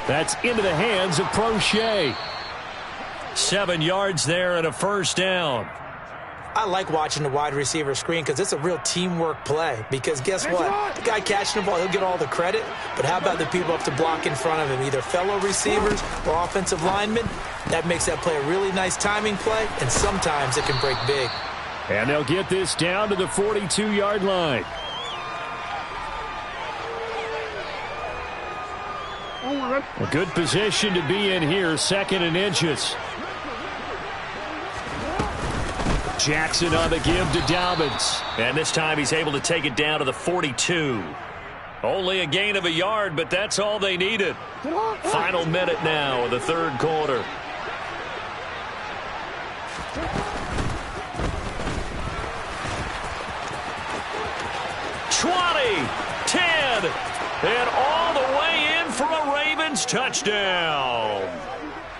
That's into the hands of Prochet. 7 yards there and a first down. I like watching the wide receiver screen because it's a real teamwork play. Because guess what? The guy catching the ball, he'll get all the credit. But how about the people up to block in front of him, either fellow receivers or offensive linemen? That makes that play a really nice timing play, and sometimes it can break big. And they'll get this down to the 42-yard line. A good position to be in here, 2nd and inches. Jackson on the give to Dobbins. And this time he's able to take it down to the 42. Only a gain of a yard, but that's all they needed. Final minute now of the 3rd quarter. And all the way in for a Ravens touchdown.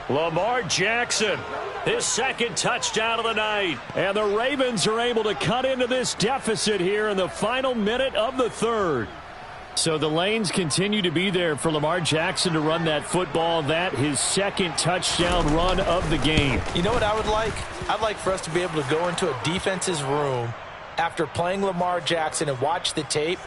Lamar Jackson, his 2nd touchdown of the night. And the Ravens are able to cut into this deficit here in the final minute of the 3rd. So the lanes continue to be there for Lamar Jackson to run that football. That his 2nd touchdown run of the game. You know what I would like? I'd like for us to be able to go into a defense's room after playing Lamar Jackson and watch the tape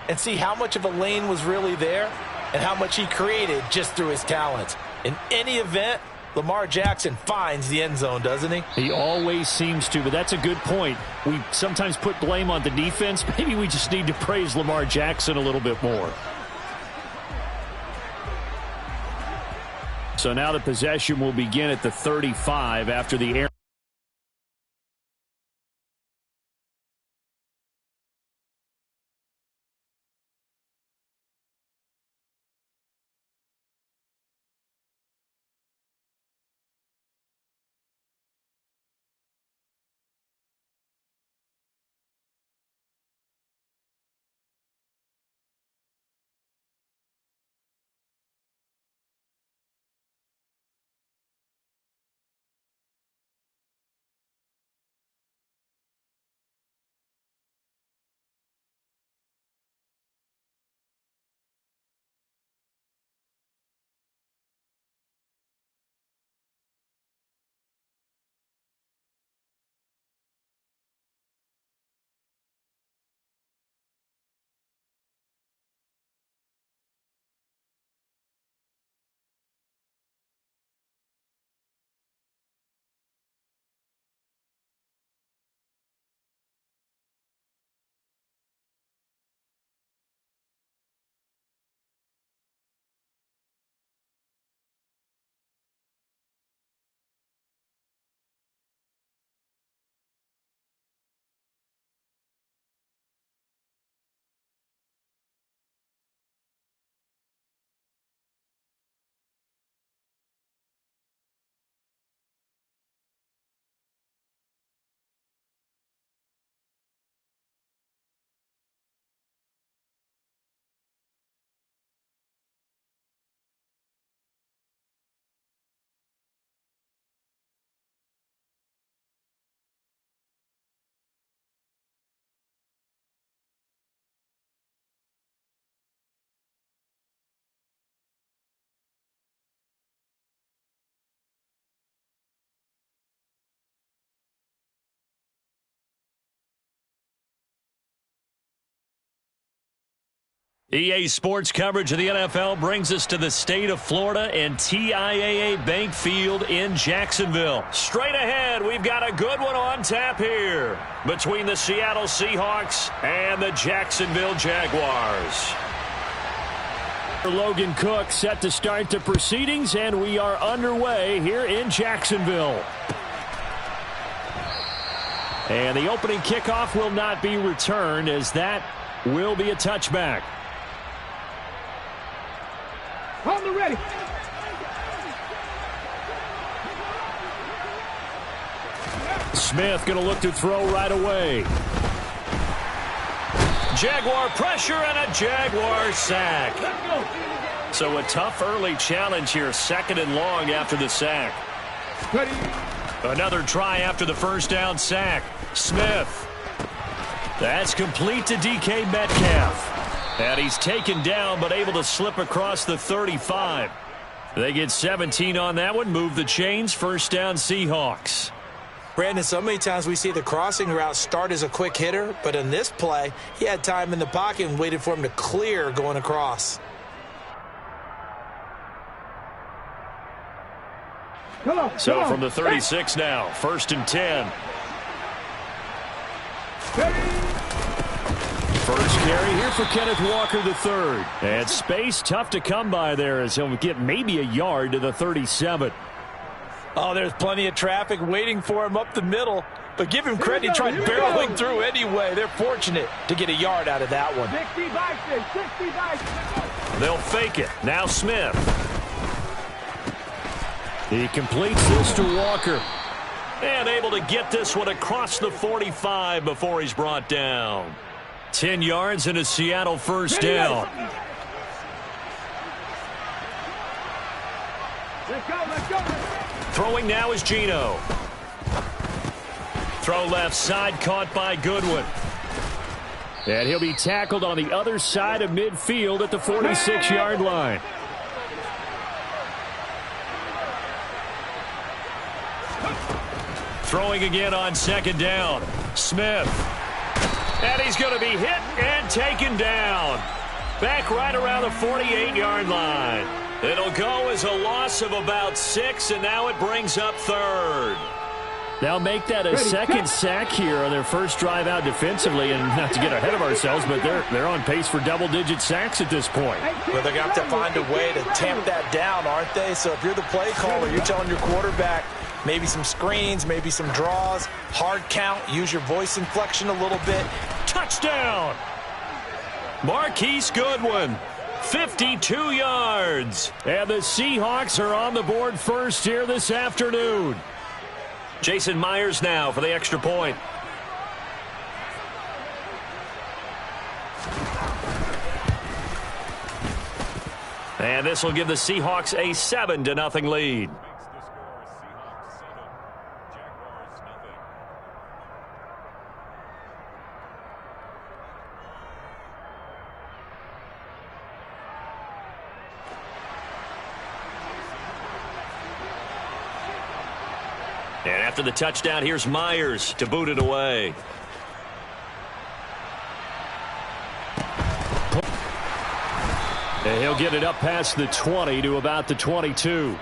and see how much of a lane was really there and how much he created just through his talents. In any event, Lamar Jackson finds the end zone, doesn't he? He always seems to, but that's a good point. We sometimes put blame on the defense. Maybe we just need to praise Lamar Jackson a little bit more. So now the possession will begin at the 35 after the air. EA Sports coverage of the NFL brings us to the state of Florida and TIAA Bank Field in Jacksonville. Straight ahead, we've got a good one on tap here between the Seattle Seahawks and the Jacksonville Jaguars. Logan Cook set to start the proceedings, and we are underway here in Jacksonville. And the opening kickoff will not be returned, as that will be a touchback. On the ready. Smith going to look to throw right away. Jaguar pressure and a Jaguar sack. So a tough early challenge here, 2nd and long after the sack. Ready. Another try after the first down sack. Smith. That's complete to DK Metcalf. And he's taken down but able to slip across the 35. They get 17 on that one. Move the chains. First down, Seahawks. Brandon, so many times we see the crossing route start as a quick hitter, but in this play, he had time in the pocket and waited for him to clear going across. So from the 36 now, first and 10. First carry here for Kenneth Walker III. And space tough to come by there as he'll get maybe a yard to the 37. Oh, there's plenty of traffic waiting for him up the middle. But give him credit, he tried barreling through anyway. They're fortunate to get a yard out of that one. They'll fake it. Now Smith. He completes this to Walker. And able to get this one across the 45 before he's brought down. 10 yards and a Seattle first down. Let's go. Throwing now is Geno. Throw left side, caught by Goodwin. And he'll be tackled on the other side of midfield at the 46-yard line. Throwing again on second down. Smith. And he's going to be hit and taken down. Back right around the 48-yard line. It'll go as a loss of about 6, and now it brings up third. They'll make that a second sack here on their first drive out defensively, and not to get ahead of ourselves, but they're on pace for double-digit sacks at this point. Well, they're going to have to find a way to tamp that down, aren't they? So if you're the play caller, you're telling your quarterback maybe some screens, maybe some draws, hard count, use your voice inflection a little bit. Touchdown! Marquise Goodwin. 52 yards. And the Seahawks are on the board first here this afternoon. Jason Myers now for the extra point. And this will give the Seahawks a 7-0 lead. And after the touchdown, here's Myers to boot it away. And he'll get it up past the 20 to about the 22.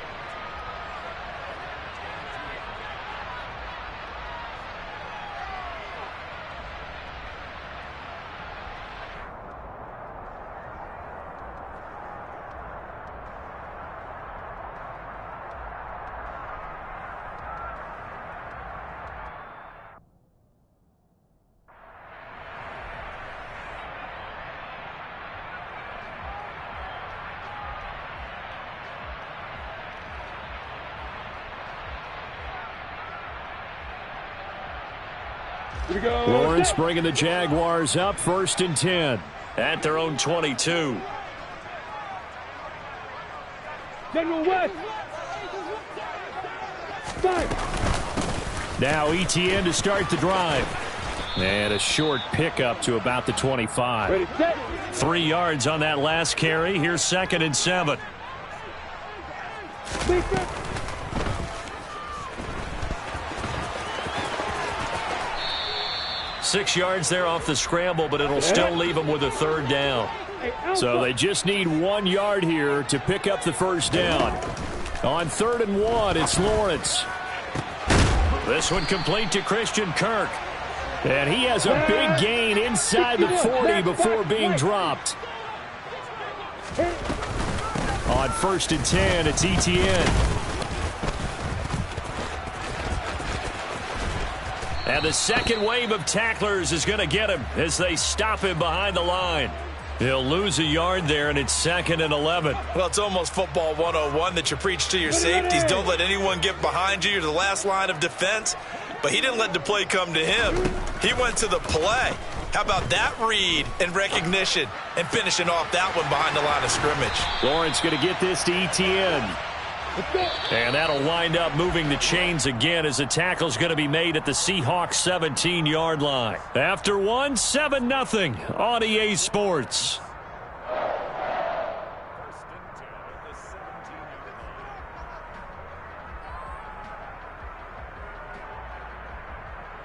Lawrence bringing the Jaguars up first and 10 at their own 22. General West. Now ETN to start the drive. And a short pickup to about the 25. Ready, set. 3 yards on that last carry. Here's second and 7. 6 yards there off the scramble, but it'll still leave them with a third down. So they just need 1 yard here to pick up the first down. On 3rd and 1, it's Lawrence. This one complete to Christian Kirk. And he has a big gain inside the 40 before being dropped. On 1st and 10, it's ETN. And the second wave of tacklers is going to get him as they stop him behind the line. He'll lose a yard there, and it's 2nd and 11. Well, it's almost football 101 that you preach to your safeties. Don't let anyone get behind you. You're the last line of defense. But he didn't let the play come to him. He went to the play. How about that read and recognition and finishing off that one behind the line of scrimmage? Lawrence going to get this to ETN. And that'll wind up moving the chains again as the tackle's going to be made at the Seahawks 17-yard line. After one, 7-0 on EA Sports.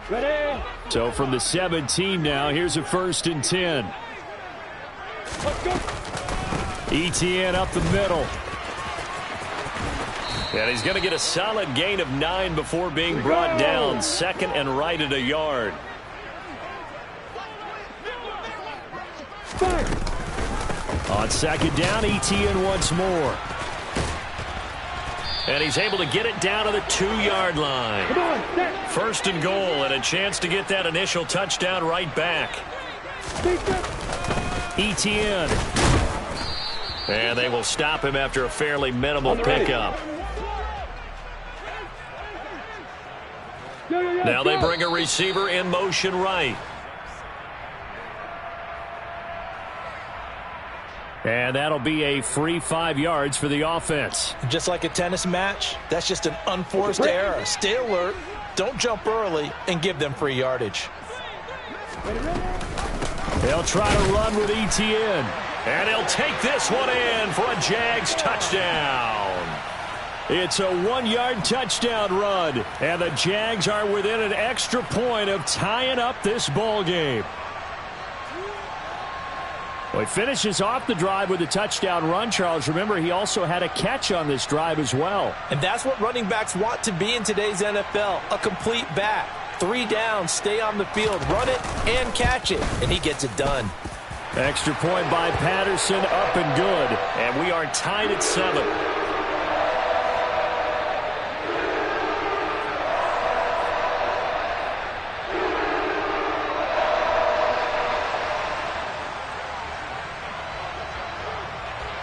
Ready? So from the 17 now, here's a 1st and 10. Let's go. ETN up the middle. And he's going to get a solid gain of 9 before being brought down. 2nd and right at a yard. Fire. On 2nd down, ETN once more. And he's able to get it down to the 2-yard line. Come on, set. 1st and goal, and a chance to get that initial touchdown right back. ETN. And they will stop him after a fairly minimal pickup. Now they bring a receiver in motion right. And that'll be a free 5 yards for the offense. Just like a tennis match, that's just an unforced error. Stay alert, don't jump early, and give them free yardage. They'll try to run with ETN. And he'll take this one in for a Jags touchdown. It's a 1-yard touchdown run. And the Jags are within an extra point of tying up this ball game. Well, he finishes off the drive with a touchdown run, Charles. Remember, he also had a catch on this drive as well. And that's what running backs want to be in today's NFL, a complete back. 3 downs, stay on the field, run it, and catch it. And he gets it done. Extra point by Patterson, up and good. And we are tied at 7.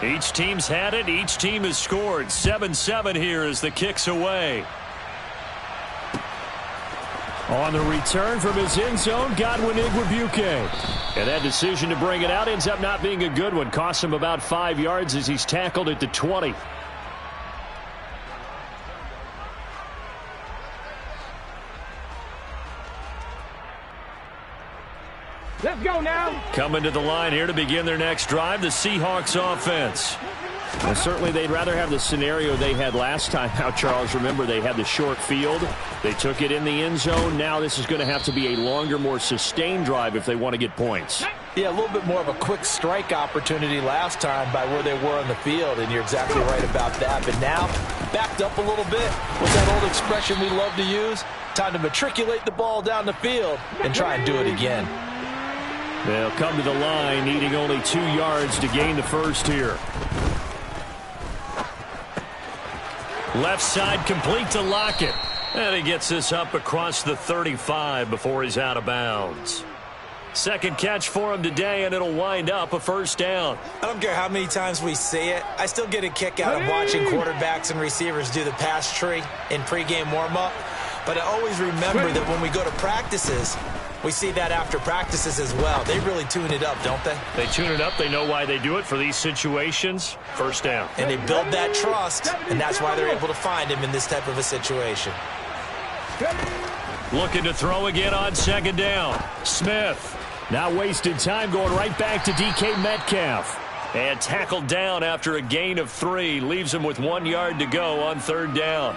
Each team's had it. Each team has scored. 7-7 here as the kick's away. On the return from his end zone, Godwin Igwebuike. And that decision to bring it out ends up not being a good one. Costs him about 5 yards as he's tackled at the 20. Let's go now. Coming to the line here to begin their next drive, the Seahawks offense. Well, certainly they'd rather have the scenario they had last time. Now, Charles, remember, they had the short field. They took it in the end zone. Now this is going to have to be a longer, more sustained drive if they want to get points. Yeah, a little bit more of a quick strike opportunity last time by where they were on the field, and you're exactly right about that. But now, backed up a little bit. What's that old expression we love to use? Time to matriculate the ball down the field and try and do it again. They'll come to the line, needing only 2 yards to gain the first here. Left side complete to Lockett. And he gets this up across the 35 before he's out of bounds. Second catch for him today, and it'll wind up a first down. I don't care how many times we see it. I still get a kick out of watching quarterbacks and receivers do the pass tree in pregame warm-up. But I always remember that when we go to practices, we see that after practices as well. They really tune it up, don't they? They tune it up. They know why they do it for these situations. First down. And they build that trust, and that's why they're able to find him in this type of a situation. Looking to throw again on second down. Smith. Not wasting time, going right back to DK Metcalf. And tackled down after a gain of 3. Leaves him with 1 yard to go on third down.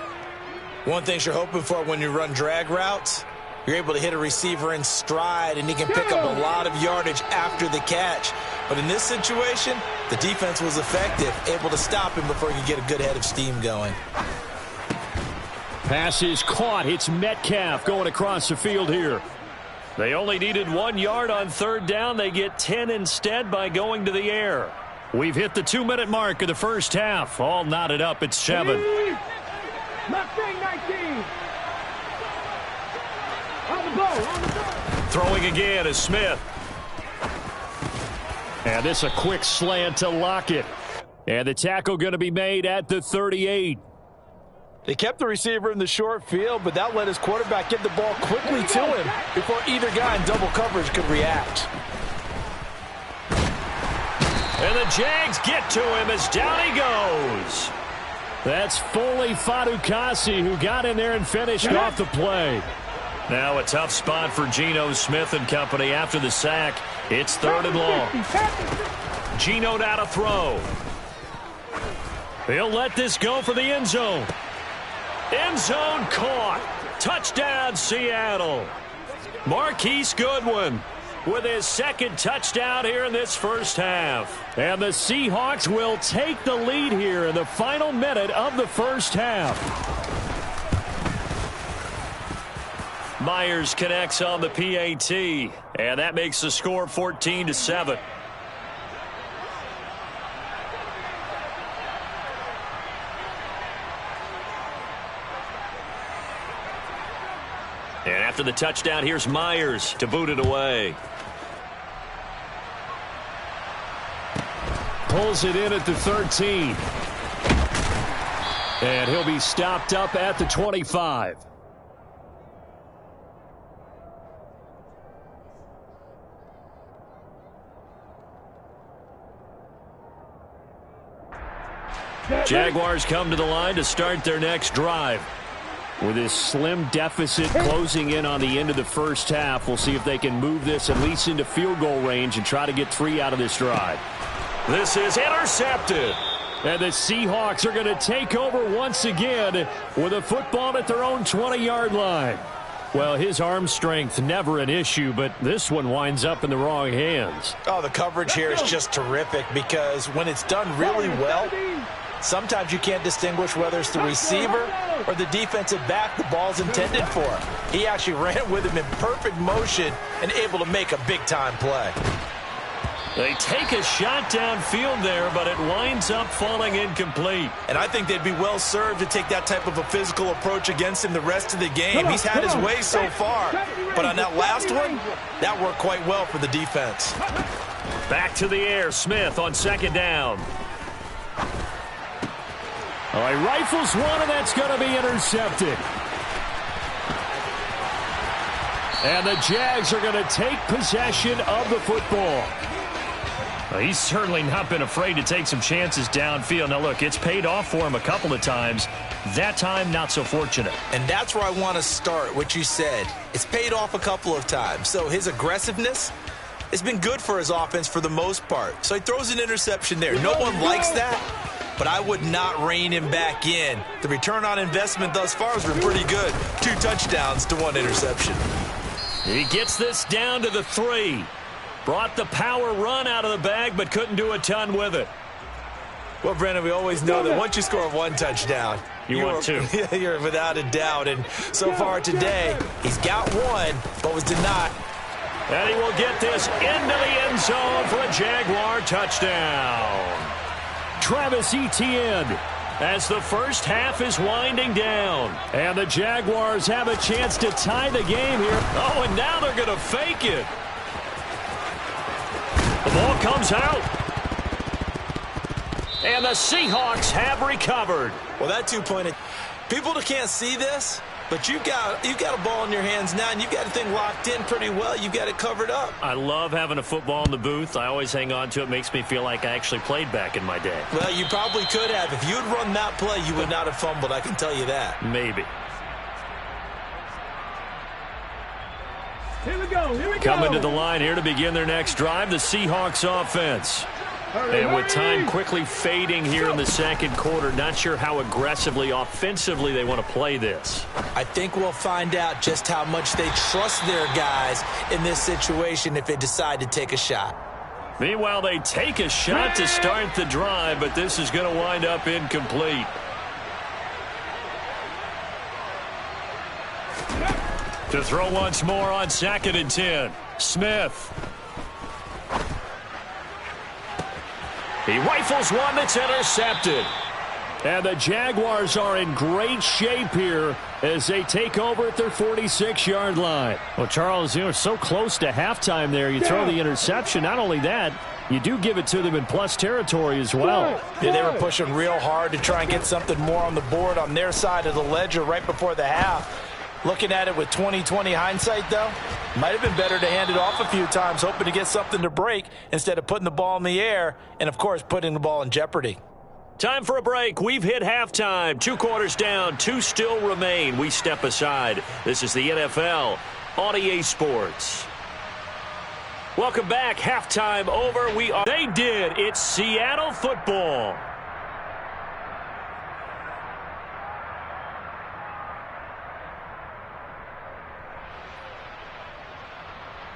One thing you're hoping for when you run drag routes, you're able to hit a receiver in stride, and he can pick up a lot of yardage after the catch. But in this situation, the defense was effective, able to stop him before he could get a good head of steam going. Pass is caught. It's Metcalf going across the field here. They only needed 1 yard on third down. They get 10 instead by going to the air. We've hit the 2-minute mark of the first half. All knotted up at 7. Mustang 19. On the ball. Throwing again is Smith. And this a quick slant to Lockett. And the tackle going to be made at the 38. They kept the receiver in the short field, but that let his quarterback get the ball quickly to him before either guy in double coverage could react. And the Jags get to him as down he goes. That's Foley Fadukasi who got in there and finished off the play. Now a tough spot for Geno Smith and company after the sack. It's 3rd and long. Geno now to throw. He'll let this go for the end zone. End zone caught. Touchdown, Seattle. Marquise Goodwin with his 2nd touchdown here in this first half. And the Seahawks will take the lead here in the final minute of the first half. Myers connects on the PAT, and that makes the score 14-7. And after the touchdown, here's Myers to boot it away. Pulls it in at the 13. And he'll be stopped up at the 25. Jaguars come to the line to start their next drive. With this slim deficit closing in on the end of the first half, we'll see if they can move this at least into field goal range and try to get 3 out of this drive. This is intercepted. And the Seahawks are going to take over once again with a football at their own 20-yard line. Well, his arm strength never an issue, but this one winds up in the wrong hands. Oh, the coverage here is just terrific because when it's done really well, sometimes you can't distinguish whether it's the receiver or the defensive back the ball's intended for. He actually ran with him in perfect motion and able to make a big-time play. They take a shot downfield there, but it winds up falling incomplete. And I think they'd be well served to take that type of a physical approach against him the rest of the game. He's had his way so far, but on that last one, that worked quite well for the defense. Back to the air, Smith on 2nd down. All right, rifles one, and that's going to be intercepted. And the Jags are going to take possession of the football. Well, he's certainly not been afraid to take some chances downfield. Now, look, it's paid off for him a couple of times. That time, not so fortunate. And that's where I want to start, what you said. It's paid off a couple of times. So his aggressiveness has been good for his offense for the most part. So he throws an interception there. No one likes that, but I would not rein him back in. The return on investment thus far has been pretty good. 2 touchdowns to 1 interception. He gets this down to the 3. Brought the power run out of the bag, but couldn't do a ton with it. Well, Brandon, we always know that once you score 1 touchdown, you want 2. You're without a doubt. And so far today, he's got 1, but was denied. And he will get this into the end zone for a Jaguar touchdown. Travis Etienne as the first half is winding down. And the Jaguars have a chance to tie the game here. Oh, and now they're going to fake it. The ball comes out. And the Seahawks have recovered. Well, that 2-point. People that can't see this, but you've got a ball in your hands now, and you've got the thing locked in pretty well. You've got it covered up. I love having a football in the booth. I always hang on to it. Makes me feel like I actually played back in my day. Well, you probably could have. If you had run that play, you would not have fumbled. I can tell you that. Maybe. Here we go. Coming to the line here to begin their next drive, the Seahawks offense. And with time quickly fading here in the second quarter, not sure how aggressively, offensively they want to play this. I think we'll find out just how much they trust their guys in this situation if they decide to take a shot. Meanwhile, they take a shot to start the drive, but this is going to wind up incomplete. To throw once more on 2nd and 10. Smith. He rifles one that's intercepted. And the Jaguars are in great shape here as they take over at their 46-yard line. Well, Charles, you know, so close to halftime there. You throw the interception. Not only that, you do give it to them in plus territory as well. Yeah, they were pushing real hard to try and get something more on the board on their side of the ledger right before the half. Looking at it with 20/20 hindsight, though, might have been better to hand it off a few times, hoping to get something to break instead of putting the ball in the air and, of course, putting the ball in jeopardy. Time for a break. We've hit halftime. 2 quarters down. 2 still remain. We step aside. This is the NFL on EA Sports. Welcome back. Halftime over. They did. It's Seattle football.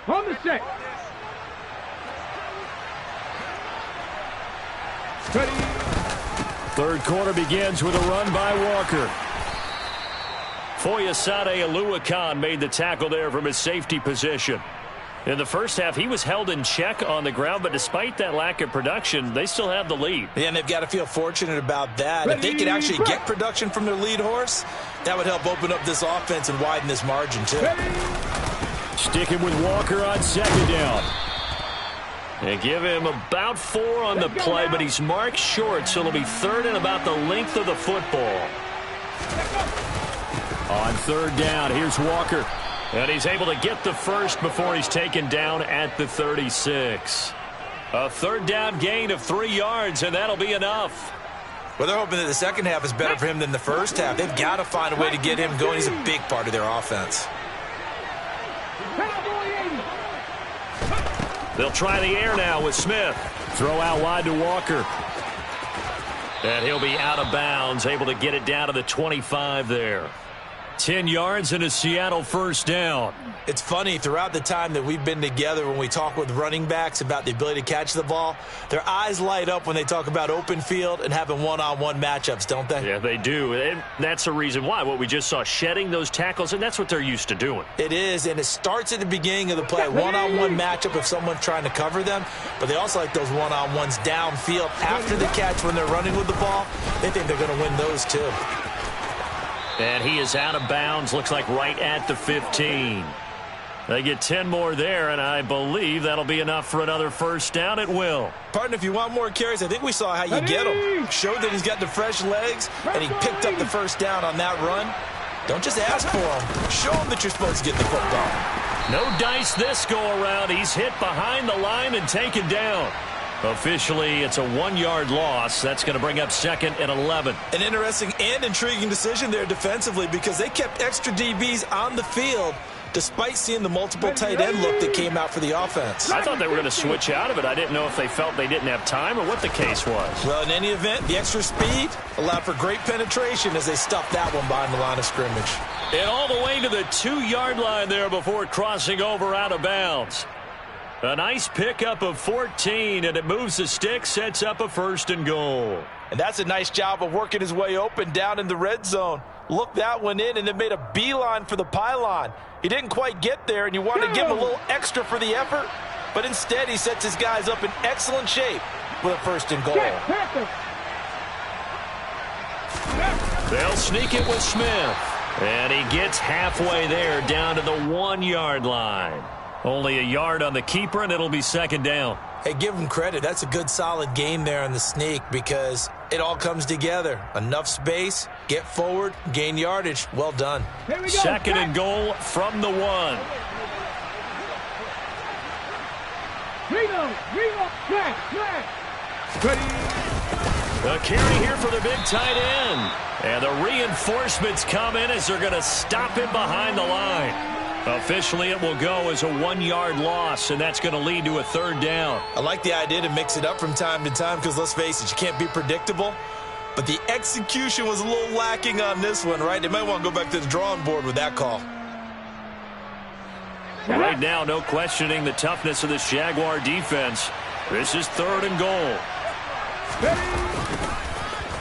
On the set. Ready. Third quarter begins with a run by Walker. Foyesade Oluwakan made the tackle there from his safety position. In the first half, he was held in check on the ground, but despite that lack of production, they still have the lead. Yeah, and they've got to feel fortunate about that. If they could actually get production from their lead horse, that would help open up this offense and widen this margin, too. Sticking with Walker on second down. They give him about 4 on the play, but he's marked short, so it'll be third and about the length of the football. On third down, here's Walker. And he's able to get the first before he's taken down at the 36. A third down gain of 3 yards, and that'll be enough. Well, they're hoping that the second half is better for him than the first half. They've got to find a way to get him going. He's a big part of their offense. They'll try the air now with Smith. Throw out wide to Walker. And he'll be out of bounds, able to get it down to the 25 there. 10 yards and a Seattle first down. It's funny, throughout the time that we've been together, when we talk with running backs about the ability to catch the ball, their eyes light up when they talk about open field and having one-on-one matchups, don't they? Yeah, they do. And that's the reason why. What we just saw, shedding those tackles, and that's what they're used to doing. It is, and it starts at the beginning of the play. One-on-one matchup if someone's trying to cover them, but they also like those one-on-ones downfield after the catch when they're running with the ball. They think they're going to win those too. And he is out of bounds, looks like right at the 15. They get 10 more there, and I believe that'll be enough for another first down. It will. Partner, if you want more carries, I think we saw how you get him. Showed that he's got the fresh legs, and he picked up the first down on that run. Don't just ask for him. Show him that you're supposed to get the football. No dice this go-around. He's hit behind the line and taken down. Officially, it's a 1-yard loss. That's going to bring up 2nd and 11. An interesting and intriguing decision there defensively because they kept extra DBs on the field despite seeing the multiple tight end look that came out for the offense. I thought they were going to switch out of it. I didn't know if they felt they didn't have time or what the case was. Well, in any event, the extra speed allowed for great penetration as they stuffed that one behind the line of scrimmage. And all the way to the 2-yard line there before crossing over out of bounds. A nice pickup of 14, and it moves the stick, sets up a 1st and goal. And that's a nice job of working his way open down in the red zone. Looked that one in and then made a beeline for the pylon. He didn't quite get there, and you want to give him a little extra for the effort, but instead he sets his guys up in excellent shape with a 1st and goal. They'll sneak it with Smith, and he gets halfway there down to the 1-yard line. Only a yard on the keeper, and it'll be 2nd down. Hey, give him credit. That's a good, solid game there on the sneak because it all comes together. Enough space, get forward, gain yardage. Well done. 2nd and goal from the 1. A carry here for the big tight end. And the reinforcements come in as they're going to stop him behind the line. Officially, it will go as a 1-yard loss, and that's going to lead to a 3rd down. I like the idea to mix it up from time to time because, let's face it, you can't be predictable. But the execution was a little lacking on this one, right? They might want to go back to the drawing board with that call. Right now, no questioning the toughness of this Jaguar defense. This is 3rd and goal.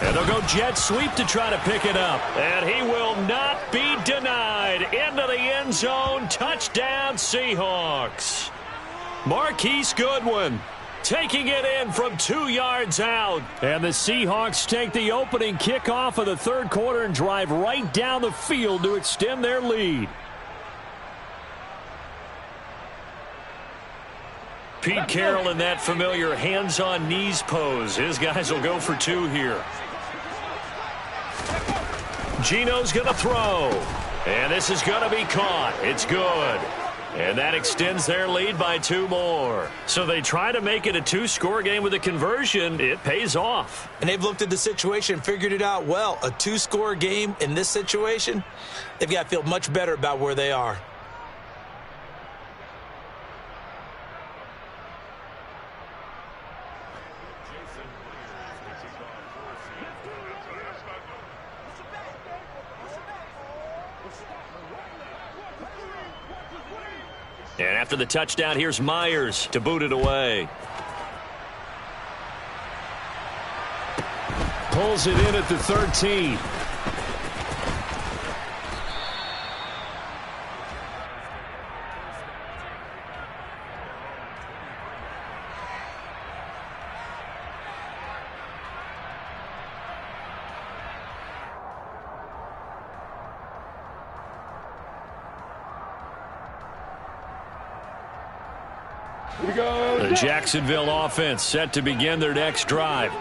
And they'll go jet sweep to try to pick it up. And he will not be denied. Into the end zone. Touchdown, Seahawks. Marquise Goodwin taking it in from 2 yards out. And the Seahawks take the opening kickoff of the 3rd quarter and drive right down the field to extend their lead. Pete Carroll in that familiar hands-on knees pose. His guys will go for 2 here. Gino's going to throw. And this is going to be caught. It's good. And that extends their lead by 2 more. So they try to make it a 2-score game with a conversion. It pays off. And they've looked at the situation, figured it out well. A 2-score game in this situation, they've got to feel much better about where they are. And after the touchdown, here's Myers to boot it away. Pulls it in at the 13. The Jacksonville offense set to begin their next drive.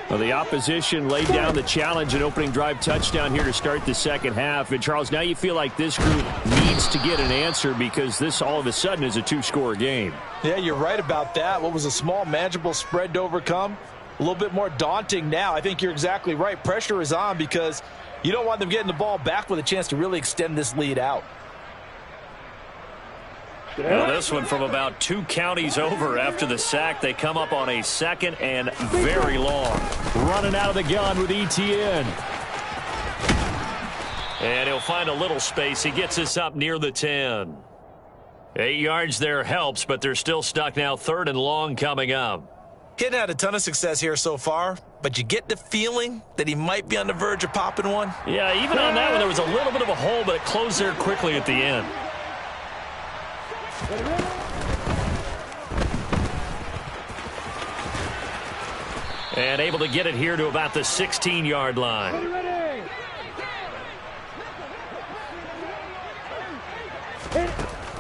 Well, the opposition laid down the challenge and opening drive touchdown here to start the second half. And, Charles, now you feel like this group needs to get an answer because this all of a sudden is a 2-score game. Yeah, you're right about that. What was a small, manageable spread to overcome, a little bit more daunting now. I think you're exactly right. Pressure is on because you don't want them getting the ball back with a chance to really extend this lead out. Well, this one from about 2 counties over after the sack. They come up on a 2nd and very long. Running out of the gun with ETN. And he'll find a little space. He gets us up near the 10. 8 yards there helps, but they're still stuck now. 3rd and long coming up. He hadn't had a ton of success here so far, but you get the feeling that he might be on the verge of popping one. Yeah, even on that one, there was a little bit of a hole, but it closed there quickly at the end. And able to get it here to about the 16-yard line.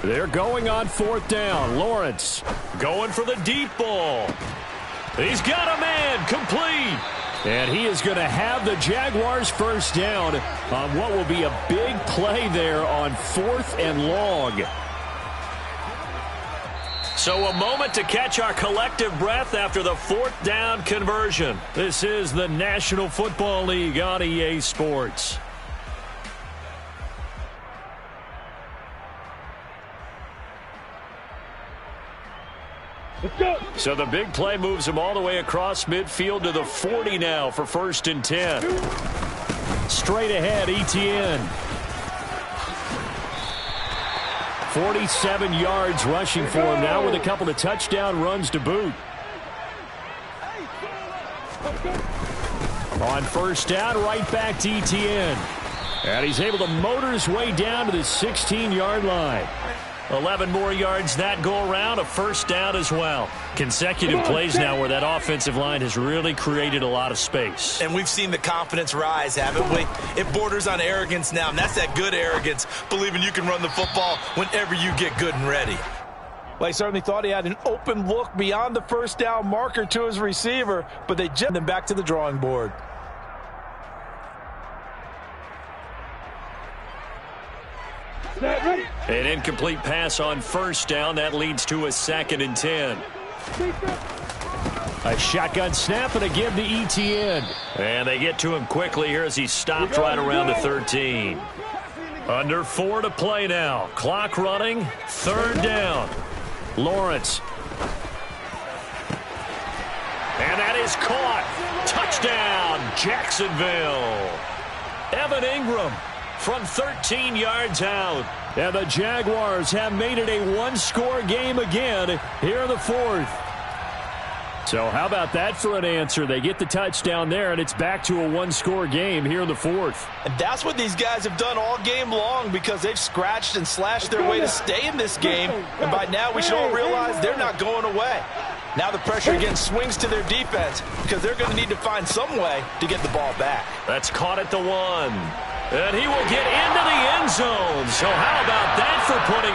They're going on 4th down. Lawrence going for the deep ball. He's got a man, complete. And he is going to have the Jaguars first down on what will be a big play there on 4th and long. So a moment to catch our collective breath after the 4th down conversion. This is the National Football League on EA Sports. Let's go. So the big play moves him all the way across midfield to the 40 now for 1st and 10. Straight ahead, ETN. 47 yards rushing for him now with a couple of touchdown runs to boot. On 1st down, right back to ETN. And he's able to motor his way down to the 16-yard line. 11 more yards that go around, a 1st down as well. Consecutive plays now where that offensive line has really created a lot of space. And we've seen the confidence rise, haven't we? It borders on arrogance now, and that's that good arrogance, believing you can run the football whenever you get good and ready. Well, he certainly thought he had an open look beyond the 1st down marker to his receiver, but they jetted him back to the drawing board. An incomplete pass on 1st down. That leads to a 2nd and 10. A shotgun snap and a give to ETN. And they get to him quickly here as he stopped right around the 13. Under 4 to play now. Clock running. 3rd down. Lawrence. And that is caught. Touchdown, Jacksonville. Evan Ingram from 13 yards out. And the Jaguars have made it a 1-score game again here in the 4th. So how about that for an answer? They get the touchdown there, and it's back to a 1-score game here in the 4th. And that's what these guys have done all game long because they've scratched and slashed their way to stay in this game. And by now we should all realize they're not going away. Now the pressure again swings to their defense because they're going to need to find some way to get the ball back. That's caught at the 1. And he will get into the end zone. So how about that for putting